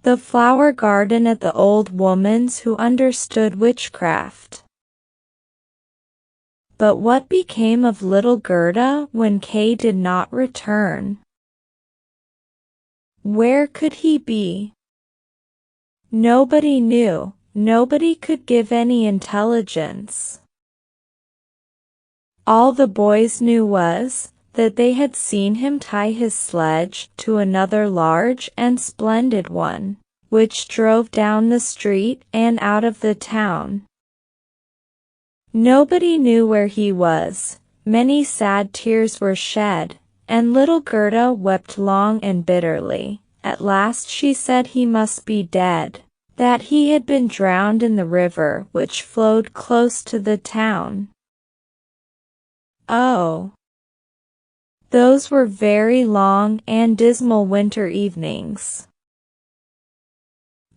The flower garden at the old woman's who understood witchcraft. But what became of little Gerda when Kay did not return? Where could he be? Nobody knew, nobody could give any intelligence. All the boys knew was that they had seen him tie his sledge to another large and splendid one, which drove down the street and out of the town. Nobody knew where he was. Many sad tears were shed, and little Gerda wept long and bitterly. At last she said he must be dead, that he had been drowned in the river which flowed close to the town. Oh! Those were very long and dismal winter evenings.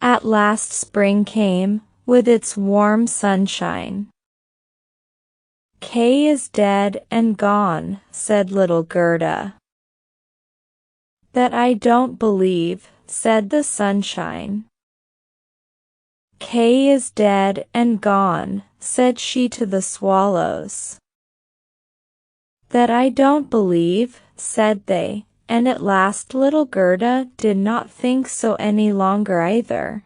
At last spring came, with its warm sunshine. Kay is dead and gone, said little Gerda. That I don't believe, said the sunshine. Kay is dead and gone, said she to the swallows. That I don't believe, said they, and at last little Gerda did not think so any longer either.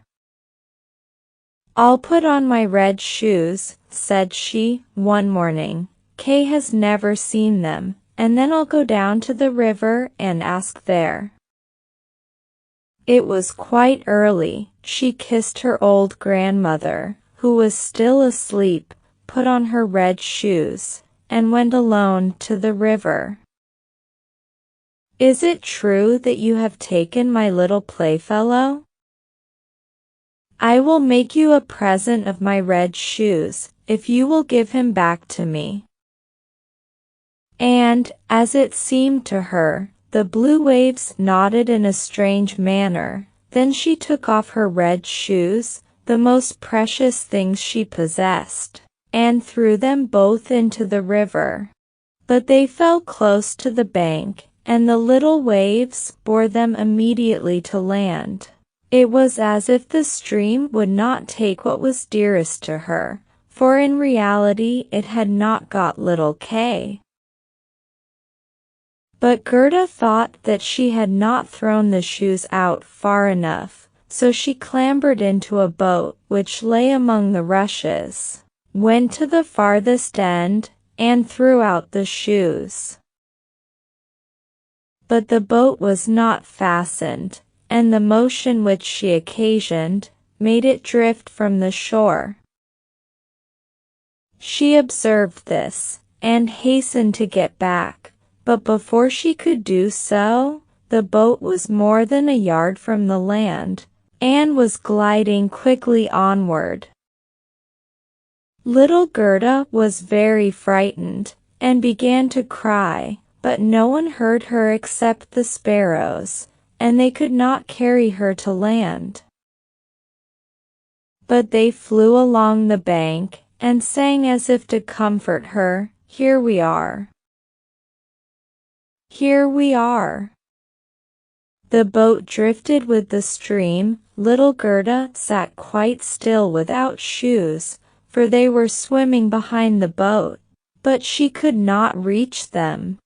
I'll put on my red shoes, said she, one morning. Kay has never seen them, and then I'll go down to the river and ask there. It was quite early. She kissed her old grandmother, who was still asleep, put on her red shoes, and went alone to the river. Is it true that you have taken my little playfellow? I will make you a present of my red shoes, if you will give him back to me. And, as it seemed to her, the blue waves nodded in a strange manner. Then she took off her red shoes, the most precious things she possessed, and threw them both into the river. But they fell close to the bank, and the little waves bore them immediately to land. It was as if the stream would not take what was dearest to her, for in reality it had not got little Kay. But Gerda thought that she had not thrown the shoes out far enough, so she clambered into a boat which lay among the rushes, went to the farthest end, and threw out the shoes. But the boat was not fastened, and the motion which she occasioned made it drift from the shore. She observed this, and hastened to get back, but before she could do so, the boat was more than a yard from the land, and was gliding quickly onward. Little Gerda was very frightened, and began to cry, but no one heard her except the sparrows, and they could not carry her to land. But they flew along the bank, and sang as if to comfort her, "Here we are. Here we are." The boat drifted with the stream. Little Gerda sat quite still without shoes, for they were swimming behind the boat, but she could not reach them,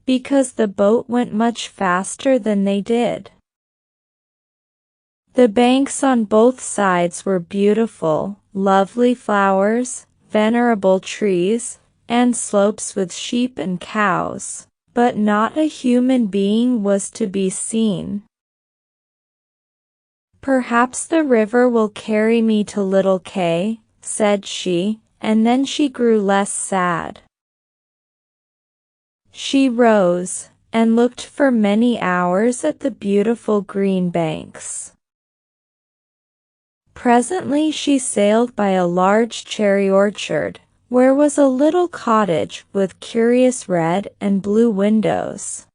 because the boat went much faster than they did. The banks on both sides were beautiful, lovely flowers, venerable trees, and slopes with sheep and cows, but not a human being was to be seen. "Perhaps the river will carry me to little Kay," said she, and then she grew less sad. She rose, and looked for many hours at the beautiful green banks. Presently she sailed by a large cherry orchard, where was a little cottage with curious red and blue windows.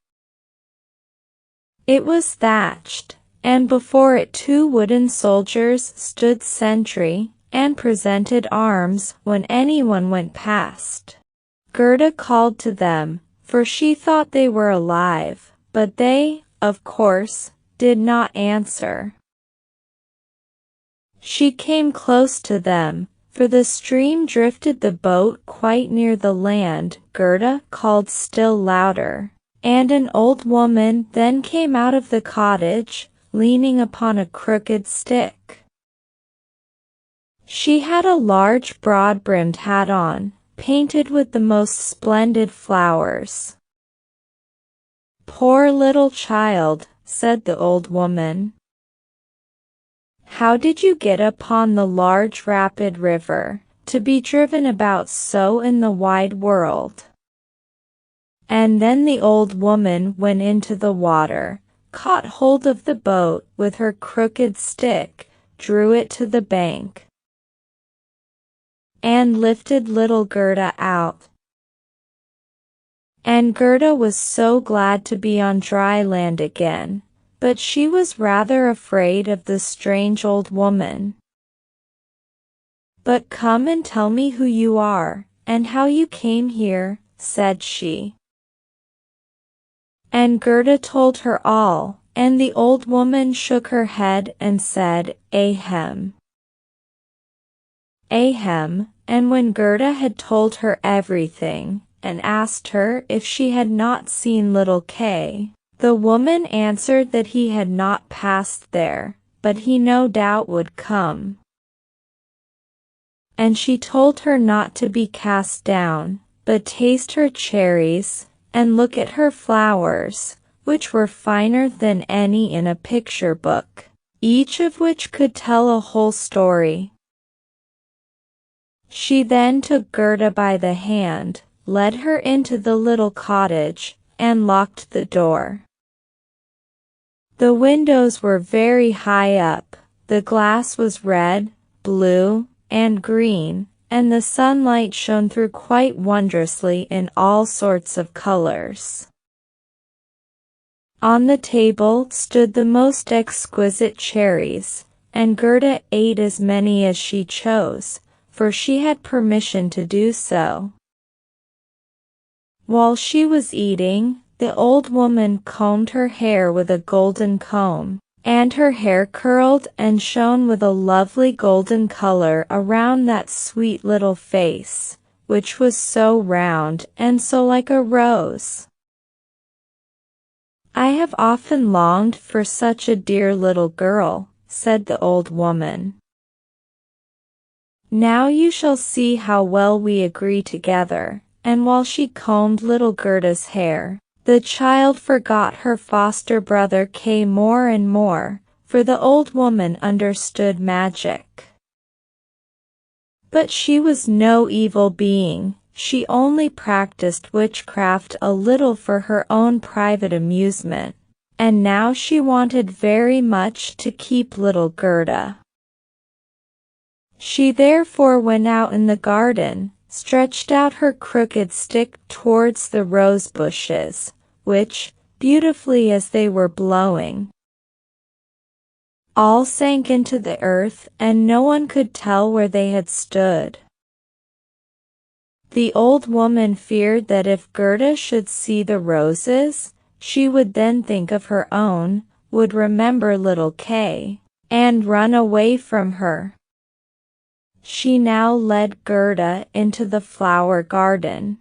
It was thatched, and before it 2 wooden soldiers stood sentry, and presented arms when anyone went past. Gerda called to them, for she thought they were alive, but they, of course, did not answer. She came close to them, for the stream drifted the boat quite near the land. Gerda called still louder, and an old woman then came out of the cottage, leaning upon a crooked stick. She had a large broad-brimmed hat on, painted with the most splendid flowers. "Poor little child," said the old woman. "How did you get upon the large rapid river, to be driven about so in the wide world?" And then the old woman went into the water, caught hold of the boat with her crooked stick, drew it to the bank, and lifted little Gerda out. And Gerda was so glad to be on dry land again, but she was rather afraid of the strange old woman. "But come and tell me who you are, and how you came here," said she. And Gerda told her all, and the old woman shook her head and said, "Ahem. Ahem." And when Gerda had told her everything, and asked her if she had not seen little Kay, the woman answered that he had not passed there, but he no doubt would come. And she told her not to be cast down, but taste her cherries, and look at her flowers, which were finer than any in a picture book, each of which could tell a whole story. She then took Gerda by the hand, led her into the little cottage, and locked the door. The windows were very high up, the glass was red, blue, and green, and the sunlight shone through quite wondrously in all sorts of colors. On the table stood the most exquisite cherries, and Gerda ate as many as she chose, for she had permission to do so. While she was eating, the old woman combed her hair with a golden comb, and her hair curled and shone with a lovely golden color around that sweet little face, which was so round and so like a rose. "I have often longed for such a dear little girl," said the old woman. "Now you shall see how well we agree together." And while she combed little Gerda's hair, the child forgot her foster brother Kay more and more, for the old woman understood magic. But she was no evil being, she only practiced witchcraft a little for her own private amusement, and now she wanted very much to keep little Gerda. She therefore went out in the garden, stretched out her crooked stick towards the rose bushes, which, beautifully as they were blowing, all sank into the earth, and no one could tell where they had stood. The old woman feared that if Gerda should see the roses, she would then think of her own, would remember little Kay, and run away from her. She now led Gerda into the flower garden.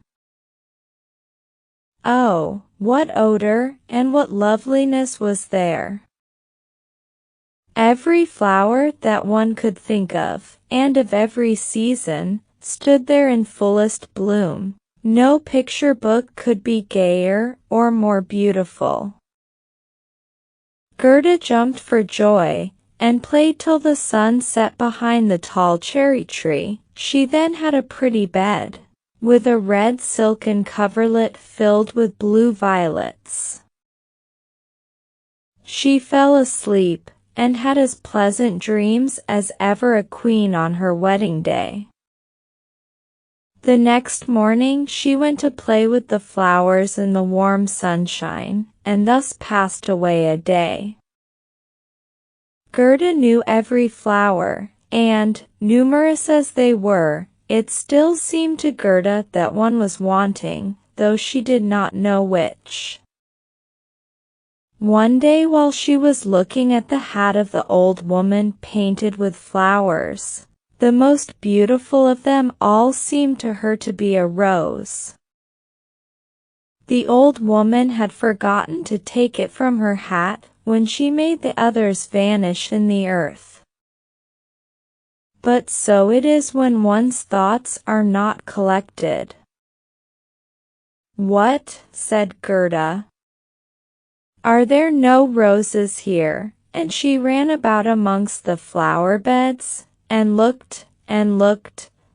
Oh, what odor and what loveliness was there! Every flower that one could think of, and of every season, stood there in fullest bloom. No picture book could be gayer or more beautiful. Gerda jumped for joy, and played till the sun set behind the tall cherry tree. She then had a pretty bed, with a red silken coverlet filled with blue violets. She fell asleep, and had as pleasant dreams as ever a queen on her wedding day. The next morning she went to play with the flowers in the warm sunshine, and thus passed away a day. Gerda knew every flower, and, numerous as they were, it still seemed to Gerda that one was wanting, though she did not know which. One day while she was looking at the hat of the old woman painted with flowers, the most beautiful of them all seemed to her to be a rose. The old woman had forgotten to take it from her hat when she made the others vanish in the earth. But so it is when one's thoughts are not collected. "What?" said Gerda. "Are there no roses here?" And she ran about amongst the flower beds, and looked,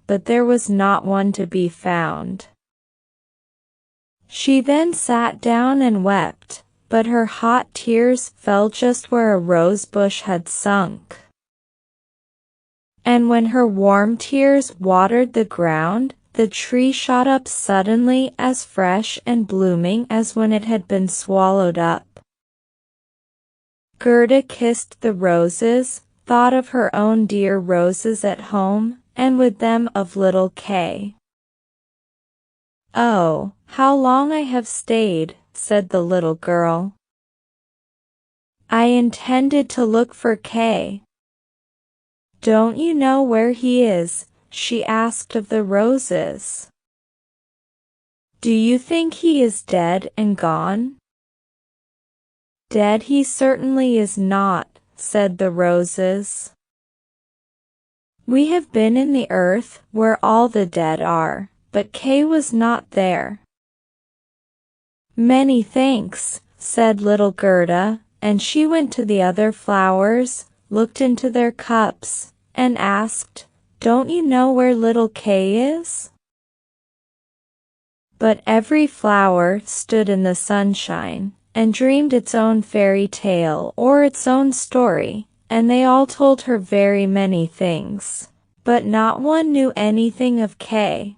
but there was not one to be found. She then sat down and wept, but her hot tears fell just where a rose bush had sunk. And when her warm tears watered the ground, the tree shot up suddenly as fresh and blooming as when it had been swallowed up. Gerda kissed the roses, thought of her own dear roses at home, and with them of little Kay. "Oh, how long I have stayed," said the little girl. "I intended to look for Kay." "Don't you know where he is?" she asked of the roses. "Do you think he is dead and gone?" "Dead he certainly is not," said the roses. "We have been in the earth, where all the dead are, but Kay was not there." "Many thanks," said little Gerda, and she went to the other flowers, looked into their cups, and asked, "Don't you know where little Kay is?" But every flower stood in the sunshine, and dreamed its own fairy tale or its own story, and they all told her very many things, but not one knew anything of Kay.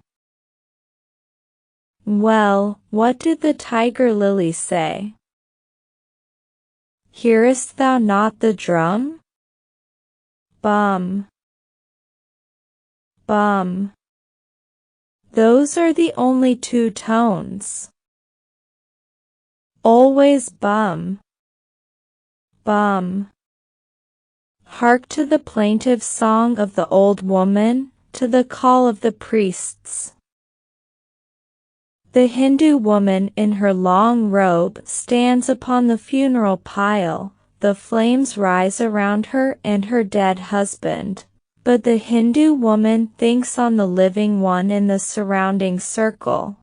Well, what did the tiger lily say? "Hearest thou not the drum? Bum, bum." Those are the only two tones. Always bum, bum. Hark to the plaintive song of the old woman, to the call of the priests. The Hindu woman in her long robe stands upon the funeral pile, the flames rise around her and her dead husband, but the Hindu woman thinks on the living one in the surrounding circle.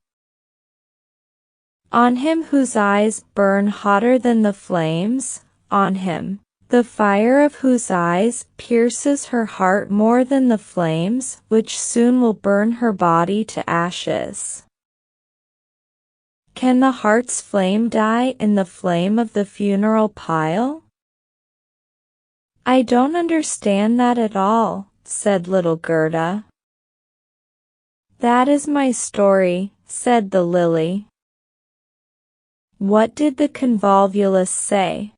On him whose eyes burn hotter than the flames, on him, the fire of whose eyes pierces her heart more than the flames which soon will burn her body to ashes. Can the heart's flame die in the flame of the funeral pile? "I don't understand that at all," said little Gerda. "That is my story," said the lily. What did the convolvulus say?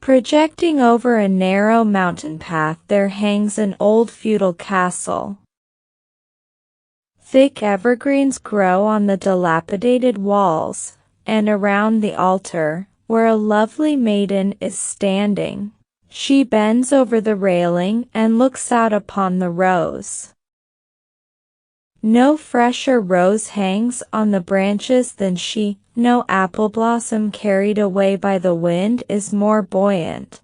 Projecting over a narrow mountain path there hangs an old feudal castle. Thick evergreens grow on the dilapidated walls, and around the altar, where a lovely maiden is standing, she bends over the railing and looks out upon the rose. No fresher rose hangs on the branches than she, no apple blossom carried away by the wind is more buoyant.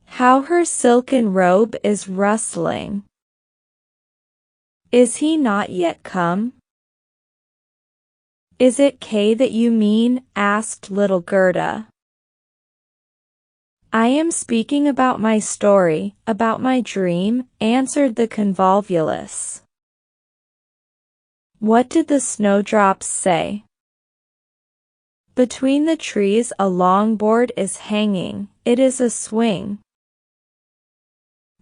How her silken robe is rustling! Is he not yet come? "Is it Kay that you mean?" asked little Gerda. "I am speaking about my story, about my dream," answered the convolvulus. What did the snowdrops say? Between the trees a long board is hanging, it is a swing.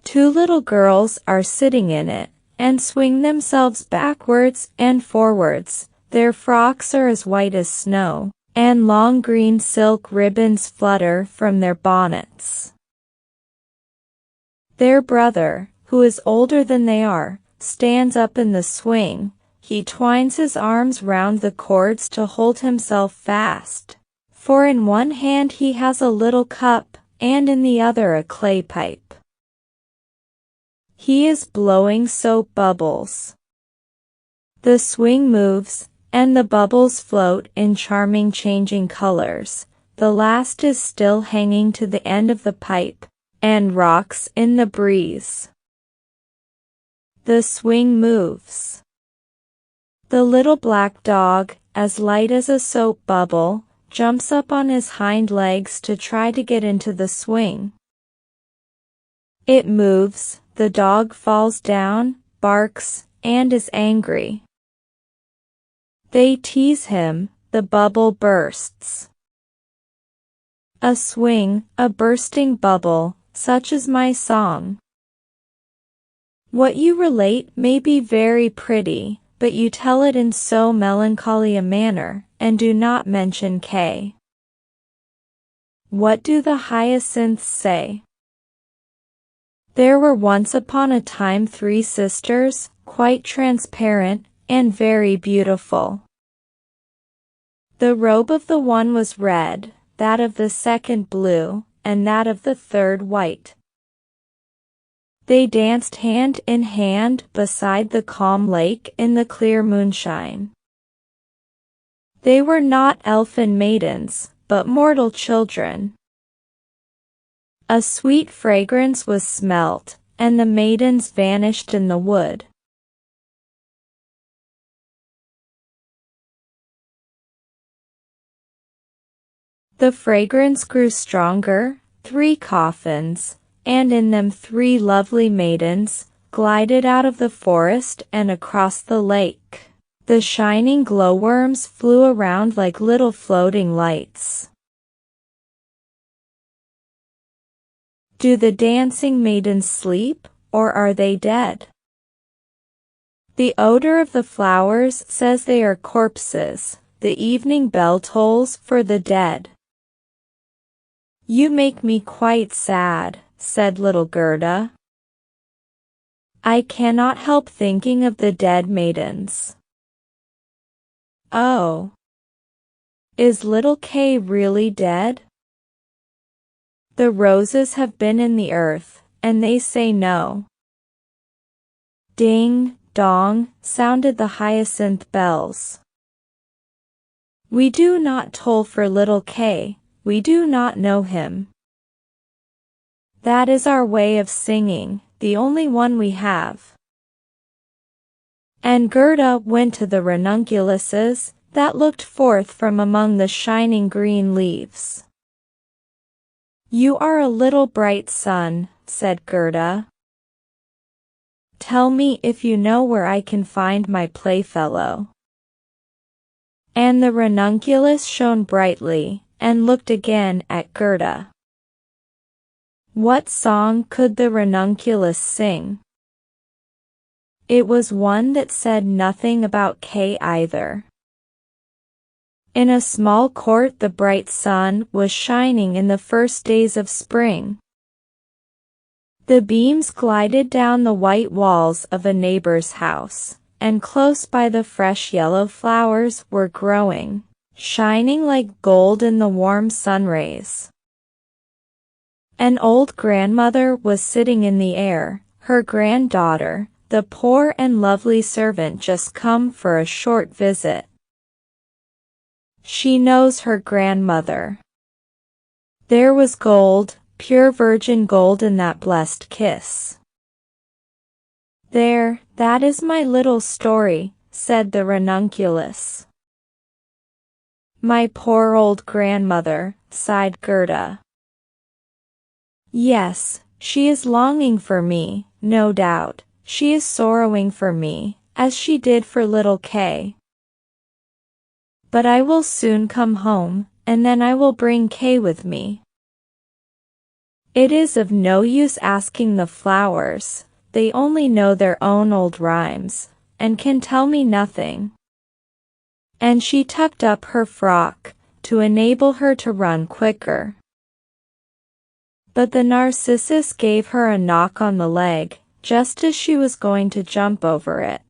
Two little girls are sitting in it, and swing themselves backwards and forwards. Their frocks are as white as snow, and long green silk ribbons flutter from their bonnets. Their brother, who is older than they are, stands up in the swing. He twines his arms round the cords to hold himself fast, for in one hand he has a little cup, and in the other a clay pipe. He is blowing soap bubbles. The swing moves, and the bubbles float in charming changing colors. The last is still hanging to the end of the pipe, and rocks in the breeze. The swing moves. The little black dog, as light as a soap bubble, jumps up on his hind legs to try to get into the swing. It moves, the dog falls down, barks, and is angry. They tease him, the bubble bursts. A swing, a bursting bubble, such is my song. What you relate may be very pretty, but you tell it in so melancholy a manner, and do not mention K. What do the hyacinths say? There were once upon a time 3 sisters, quite transparent, and very beautiful. The robe of the one was red, that of the second blue, and that of the third white. They danced hand in hand beside the calm lake in the clear moonshine. They were not elfin maidens, but mortal children. A sweet fragrance was smelt, and the maidens vanished in the wood. The fragrance grew stronger, 3 coffins, and in them 3 lovely maidens, glided out of the forest and across the lake. The shining glowworms flew around like little floating lights. Do the dancing maidens sleep, or are they dead? The odor of the flowers says they are corpses. The evening bell tolls for the dead. You make me quite sad, said little Gerda. I cannot help thinking of the dead maidens. Oh. Is little Kay really dead? The roses have been in the earth, and they say no. Ding, dong, sounded the hyacinth bells. We do not toll for little Kay. We do not know him. That is our way of singing, the only one we have. And Gerda went to the ranunculuses that looked forth from among the shining green leaves. You are a little bright sun, said Gerda. Tell me if you know where I can find my playfellow. And the ranunculus shone brightly, and looked again at Gerda. What song could the ranunculus sing? It was one that said nothing about Kay either. In a small court the bright sun was shining in the first days of spring. The beams glided down the white walls of a neighbor's house, and close by the fresh yellow flowers were growing, shining like gold in the warm sun rays. An old grandmother was sitting in the air, her granddaughter, the poor and lovely servant, just come for a short visit. She knows her grandmother. There was gold, pure virgin gold in that blessed kiss. There, that is my little story, said the ranunculus. My poor old grandmother, sighed Gerda. Yes, she is longing for me, no doubt. She is sorrowing for me, as she did for little Kay. But I will soon come home, and then I will bring Kay with me. It is of no use asking the flowers, they only know their own old rhymes, and can tell me nothing. And she tucked up her frock, to enable her to run quicker. But the Narcissus gave her a knock on the leg, just as she was going to jump over it.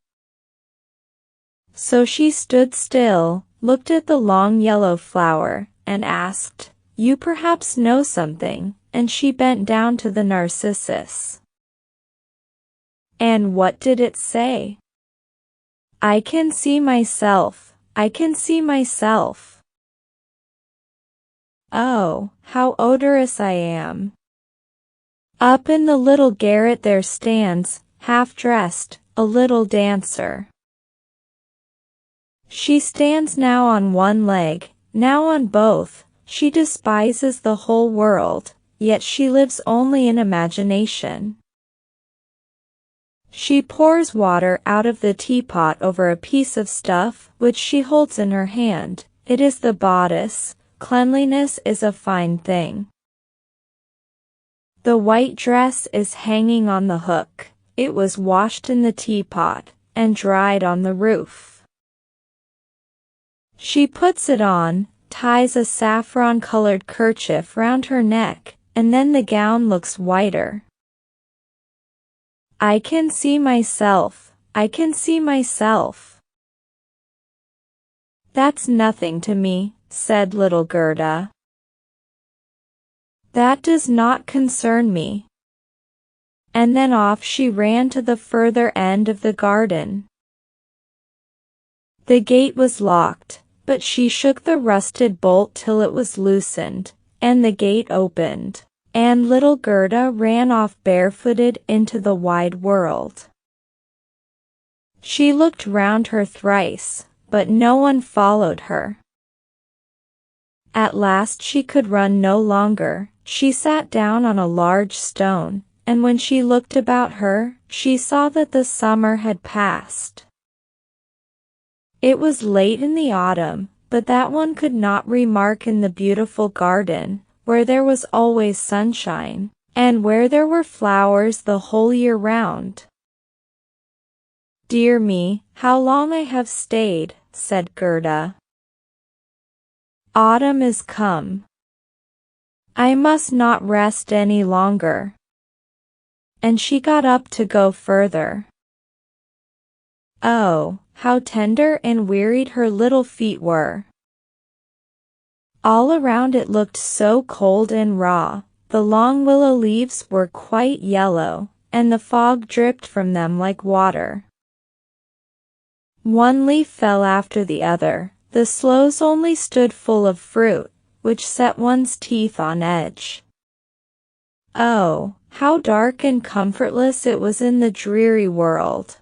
So she stood still, looked at the long yellow flower, and asked, "You perhaps know something," and she bent down to the Narcissus. And what did it say? "I can see myself, I can see myself. Oh, how odorous I am. Up in the little garret there stands, half-dressed, a little dancer. She stands now on one leg, now on both. She despises the whole world, yet she lives only in imagination. She pours water out of the teapot over a piece of stuff which she holds in her hand. It is the bodice. Cleanliness is a fine thing. The white dress is hanging on the hook. It was washed in the teapot, and dried on the roof. She puts it on, ties a saffron-colored kerchief round her neck, and then the gown looks whiter. I can see myself, I can see myself. That's nothing to me, said little Gerda. That does not concern me. And then off she ran to the further end of the garden. The gate was locked, but she shook the rusted bolt till it was loosened, and the gate opened, and little Gerda ran off barefooted into the wide world. She looked round her thrice, but no one followed her. At last she could run no longer. She sat down on a large stone, and when she looked about her, she saw that the summer had passed. It was late in the autumn, but that one could not remark in the beautiful garden, where there was always sunshine, and where there were flowers the whole year round. Dear me, how long I have stayed, said Gerda. Autumn is come. I must not rest any longer. And she got up to go further. Oh, how tender and wearied her little feet were. All around it looked so cold and raw. The long willow leaves were quite yellow, and the fog dripped from them like water. One leaf fell after the other. The sloes only stood full of fruit, which set one's teeth on edge. Oh, how dark and comfortless it was in the dreary world.